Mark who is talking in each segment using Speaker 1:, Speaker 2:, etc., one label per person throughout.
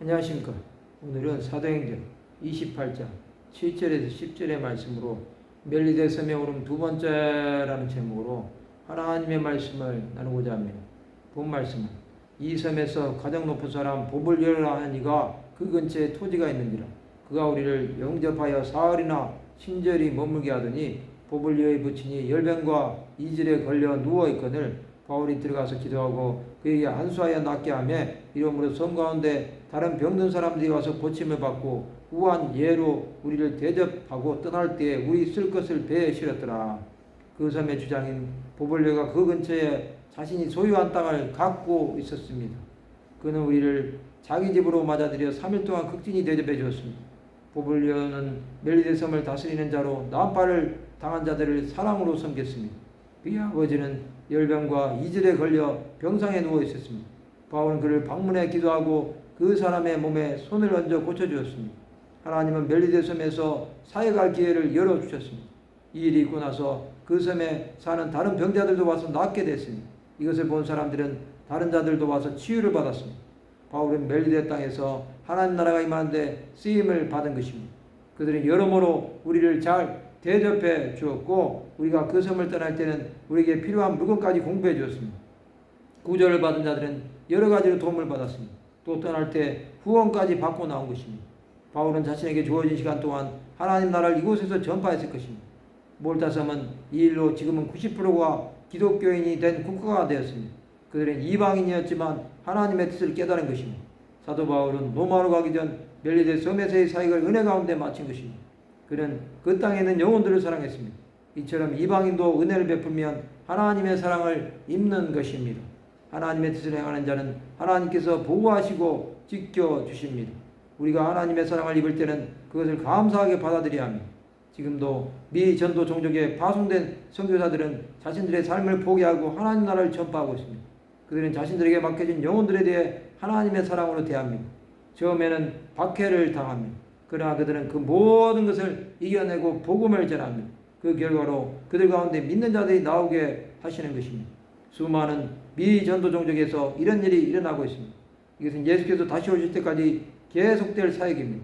Speaker 1: 안녕하십니까. 오늘은 사도행전 28장 7절에서 10절의 말씀으로 멜리데섬에 오름 두 번째라는 제목으로 하나님의 말씀을 나누고자 합니다. 본 말씀은 이 섬에서 가장 높은 사람 보불 열라 하는 이가 그 근처에 토지가 있는지라 그가 우리를 영접하여 사흘이나 친절히 머물게 하더니 보불리에 붙이니 열병과 이질에 걸려 누워있거늘 바울이 들어가서 기도하고 그에게 안수하여 낫게 하며 이러므로 섬 가운데 다른 병든 사람들이 와서 고침을 받고 우한 예로 우리를 대접하고 떠날 때에 우리 쓸 것을 배에 실었더라. 그 섬의 주장인 보불리가 그 근처에 자신이 소유한 땅을 갖고 있었습니다. 그는 우리를 자기 집으로 맞아들여 3일 동안 극진히 대접해 주었습니다. 보불리는 멜리데 섬을 다스리는 자로 난파를 당한 자들을 사랑으로 섬겼습니다. 그의 아버지는 열병과 이질에 걸려 병상에 누워 있었습니다. 바울은 그를 방문해 기도하고 그 사람의 몸에 손을 얹어 고쳐주었습니다. 하나님은 멜리데 섬에서 사역할 기회를 열어주셨습니다. 이 일이 있고 나서 그 섬에 사는 다른 병자들도 와서 낫게 됐습니다. 이것을 본 사람들은 다른 자들도 와서 치유를 받았습니다. 바울은 멜리데 땅에서 하나님 나라가 임하는데 쓰임을 받은 것입니다. 그들은 여러모로 우리를 잘 대접해 주었고 우리가 그 섬을 떠날 때는 우리에게 필요한 물건까지 공부해 주었습니다. 구절을 받은 자들은 여러 가지로 도움을 받았습니다. 또 떠날 때 후원까지 받고 나온 것입니다. 바울은 자신에게 주어진 시간 동안 하나님 나라를 이곳에서 전파했을 것입니다. 몰타 섬은 이 일로 지금은 90%가 기독교인이 된 국가가 되었습니다. 그들은 이방인이었지만 하나님의 뜻을 깨달은 것입니다. 사도 바울은 로마로 가기 전 멜리데 섬에서의 사역을 은혜 가운데 마친 것입니다. 그는 그 땅에 있는 영혼들을 사랑했습니다. 이처럼 이방인도 은혜를 베풀면 하나님의 사랑을 입는 것입니다. 하나님의 뜻을 행하는 자는 하나님께서 보호하시고 지켜주십니다. 우리가 하나님의 사랑을 입을 때는 그것을 감사하게 받아들여야 합니다. 지금도 미 전도 종족에 파송된 선교사들은 자신들의 삶을 포기하고 하나님 나라를 전파하고 있습니다. 그들은 자신들에게 맡겨진 영혼들에 대해 하나님의 사랑으로 대합니다. 처음에는 박해를 당합니다. 그러나 그들은 그 모든 것을 이겨내고 복음을 전합니다. 그 결과로 그들 가운데 믿는 자들이 나오게 하시는 것입니다. 수많은 미전도 종족에서 이런 일이 일어나고 있습니다. 이것은 예수께서 다시 오실 때까지 계속될 사역입니다.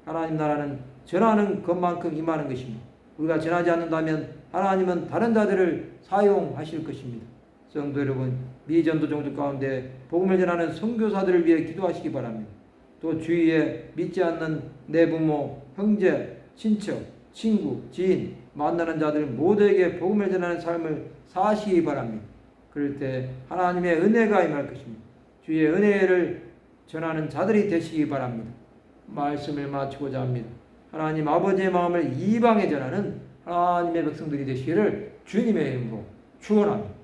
Speaker 1: 하나님 나라는 전하는 것만큼 임하는 것입니다. 우리가 전하지 않는다면 하나님은 다른 자들을 사용하실 것입니다. 성도 여러분, 미전도 종족 가운데 복음을 전하는 선교사들을 위해 기도하시기 바랍니다. 또 주위에 믿지 않는 내 부모, 형제, 친척, 친구, 지인, 만나는 자들 모두에게 복음을 전하는 삶을 사시기 바랍니다. 그럴 때 하나님의 은혜가 임할 것입니다. 주의 은혜를 전하는 자들이 되시기 바랍니다. 말씀을 마치고자 합니다. 하나님 아버지의 마음을 이방에 전하는 하나님의 백성들이 되시기를 주님의 이름으로 축원합니다.